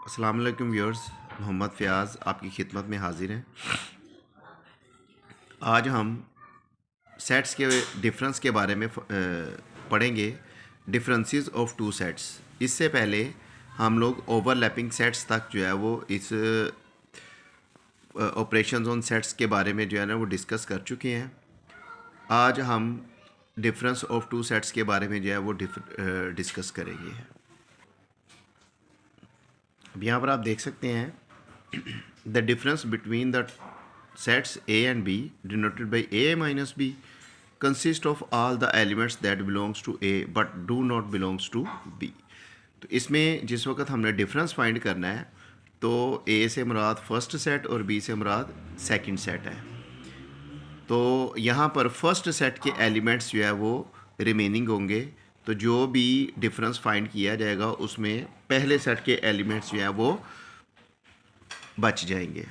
अस्सलाम वालेकुम व्यूअर्स, मोहम्मद फ़याज़ आपकी खिदमत में हाज़िर हैं। आज हम सेट्स के डिफरेंस के बारे में पढ़ेंगे, डिफरेंसेस ऑफ टू सेट्स। इससे पहले हम लोग ओवरलैपिंग सेट्स तक जो है वो इस ऑपरेशंस ऑन सेट्स के बारे में जो है ना वो डिस्कस कर चुके हैं। आज हम डिफरेंस ऑफ टू सेट्स के बारे में जो है वो डिस्कस करेंगे। अब यहाँ पर आप देख सकते हैं the difference between the sets A and B denoted by A minus B consist of all the elements that belongs to A but do not belongs to B। तो इसमें जिस वक्त हमने डिफरेंस फाइंड करना है तो A से मुराद first set और B से मुराद सेकंड सेट है। तो यहाँ पर फर्स्ट सेट के एलिमेंट्स जो है वो रिमेनिंग होंगे, तो जो भी डिफरेंस फाइंड किया जाएगा उसमें पहले सेट के एलिमेंट्स जो है वो बच जाएंगे।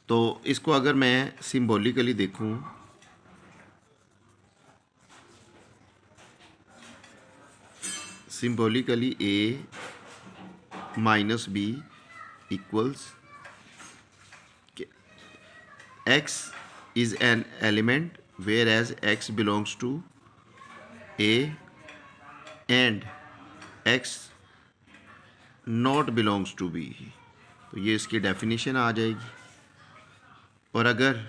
तो इसको अगर मैं सिंबॉलिकली देखूं, symbolically A minus B equals X is an element whereas X belongs to A and X not belongs to B। तो ये इसकी डेफिनेशन आ जाएगी। और अगर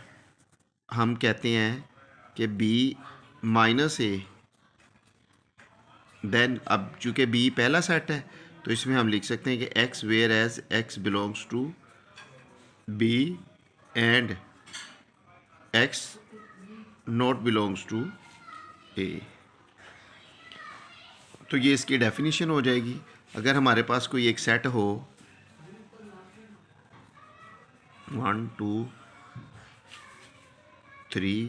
हम कहते हैं कि B माइनस A, देन अब चूँकि B पहला सेट है तो इसमें हम लिख सकते हैं कि X whereas X belongs to B and X not belongs to A। तो ये इसकी डेफिनेशन हो जाएगी। अगर हमारे पास कोई एक सेट हो 1 2 3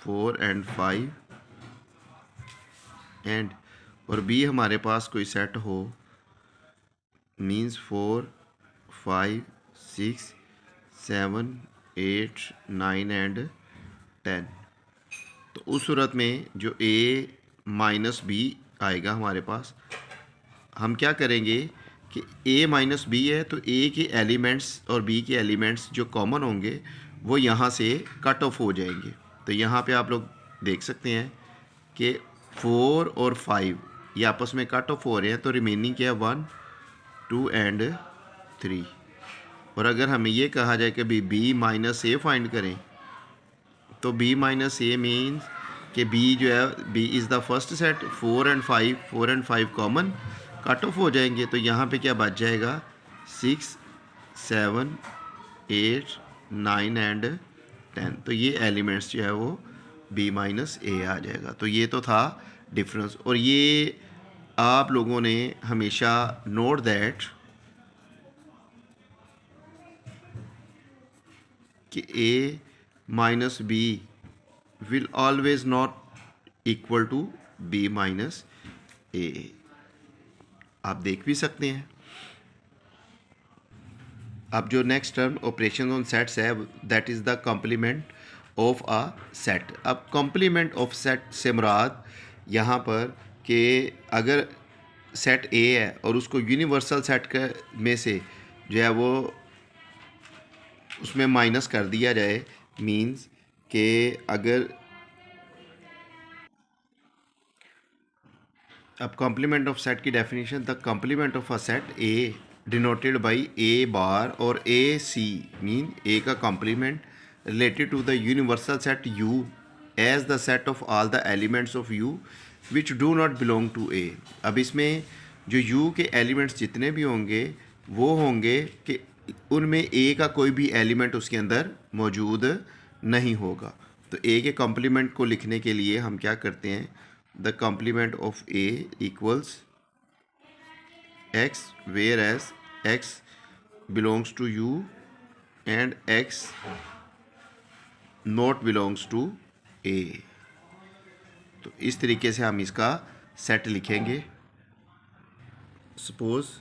4 एंड 5 एंड और B हमारे पास कोई सेट हो मीन्स 4 5 6 7 8 9 एंड 10, तो उस सूरत में जो A माइनस B आएगा हमारे पास, हम क्या करेंगे कि A माइनस B है तो A के एलिमेंट्स और B के एलिमेंट्स जो कॉमन होंगे वो यहाँ से कट ऑफ हो जाएंगे। तो यहाँ पे आप लोग देख सकते हैं कि 4 और 5 ये आपस में कट ऑफ हो रहे हैं, तो रिमेनिंग क्या है 1 2 एंड 3। और अगर हमें ये कहा जाए कि भी B माइनस A फाइंड करें तो B माइनस A मीन्स कि B जो है B is the first set, 4 and 5 common cut off हो जाएंगे, तो यहाँ पे क्या बच जाएगा 6 7 8 9 एंड 10। तो ये एलिमेंट्स जो है वो B माइनस A आ जाएगा। तो ये तो था डिफरेंस। और ये आप लोगों ने हमेशा नोट दैट कि A minus B will always not equal to B minus A। आप देख भी सकते हैं। अब जो next term operation on sets है that is the complement of a set. अब कॉम्प्लीमेंट ऑफ सेट से मुराद यहाँ पर कि अगर सेट A है और उसको यूनिवर्सल सेट के में से जो है वो उसमें माइनस कर दिया जाए, मीन्स कि अगर अब कॉम्प्लीमेंट ऑफ सेट की definition, the complement of a set A denoted by A bar और AC मीन A का complement related to the universal set U as the set of all the elements of U which do not belong to A। अब इसमें जो U के elements जितने भी होंगे वो होंगे कि उनमें A का कोई भी एलिमेंट उसके अंदर मौजूद नहीं होगा। तो A के कॉम्प्लीमेंट को लिखने के लिए हम क्या करते हैं, the complement of A equals X whereas X belongs to U and X not belongs to A। तो इस तरीके से हम इसका सेट लिखेंगे। Suppose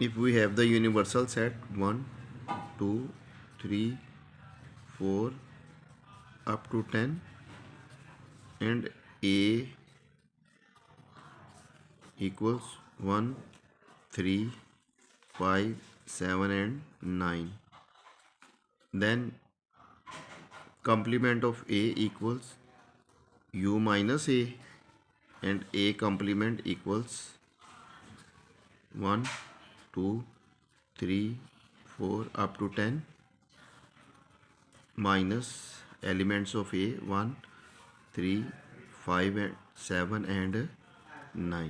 if we have the universal set 1 2 3 4 up to 10 and A equals 1 3 5 7 and 9. Then complement of a equals u minus a, and a complement equals 1 2 3 4 up to 10 minus elements of a 1 3 5 and 7 and 9.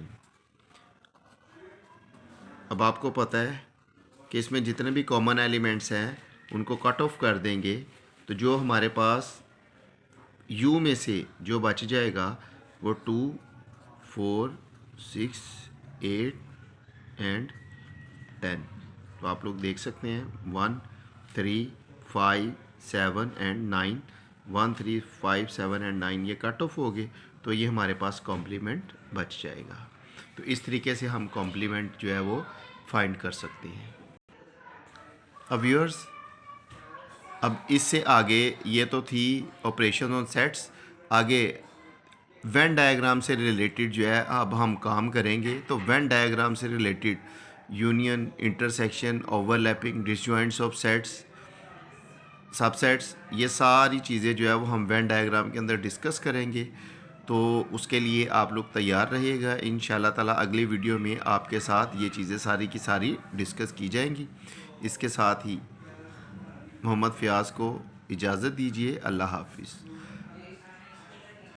अब आपको पता है कि इसमें जितने भी common elements हैं उनको कट ऑफ कर देंगे, तो जो हमारे पास u में से जो बच जाएगा वो 2 4 6 8 एंड 10. तो आप लोग देख सकते हैं 1 3 5 7 एंड 9, 1 3 5 7 एंड 9 ये कट ऑफ हो गए, तो ये हमारे पास कॉम्प्लीमेंट बच जाएगा. तो इस तरीके से हम कॉम्प्लीमेंट जो है वो फाइंड कर सकते हैं. अब व्यूअर्स, अब इससे आगे ये तो थी ऑपरेशन ऑन सेट्स. आगे वेन डायग्राम से रिलेटेड जो है अब हम काम करेंगे. तो वेन डायग्राम से related union, intersection, overlapping, disjoints of sets, subsets, ये सारी चीज़ें जो है वो हम वेन डायग्राम के अंदर डिस्कस करेंगे. तो उसके लिए आप लोग तैयार रहिएगा. इंशाल्लाह ताला अगली वीडियो में आपके साथ ये चीज़ें सारी की सारी डिस्कस की जाएंगी. इसके साथ ही मोहम्मद फ़याज़ को इजाज़त दीजिए. अल्लाह हाफिज़.